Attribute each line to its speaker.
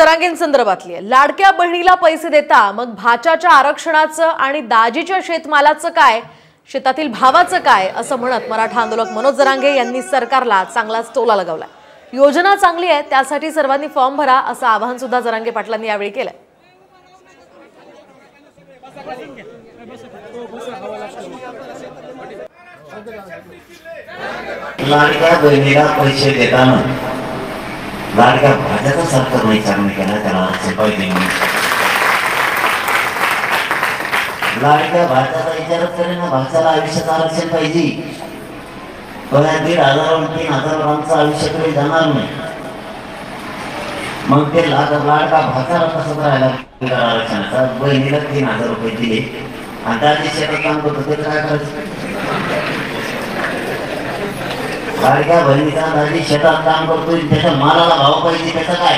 Speaker 1: जरांगेंसंदर्भातली आहे। लाडक्या बहिणीला पैसे देता मग भाच्याच्या आरक्षणाचं आणि दाजीच्या शेतमालाचं काय, शेतातील भावाचं काय असं म्हणत मराठा आंदोलक मनोज जरांगे यांनी सरकारला चांगलाच टोला लगावला। योजना चांगली आहे त्यासाठी सर्वांनी फॉर्म भरा असं आवाहन सुद्धा जरांगे पाटलांनी यावेळी केलं।
Speaker 2: लाडक्या बहिणीला पैसे देताना लाडक्या भाज्याचा सरकारने चांगलं केला, त्याला आरक्षण पाहिजे। लाडक्या भाज्याचा विचारच करेना, भाज्याला आयुष्याचं आरक्षण पाहिजे। 1,500 3,000 आयुष्य कडे जाणार नाही। मग ते लाडका भाच्याला कसं राहायला आरक्षणाचा? बहिणीला 3,000 रुपये दिले आणि दाजी शेतात काम करतो, ते काय करायचं? लाडक्या बहिणीचा दाजी शेतात काम करतोय, त्याच्या मालाला भाव पाहिजे, त्याचा काय?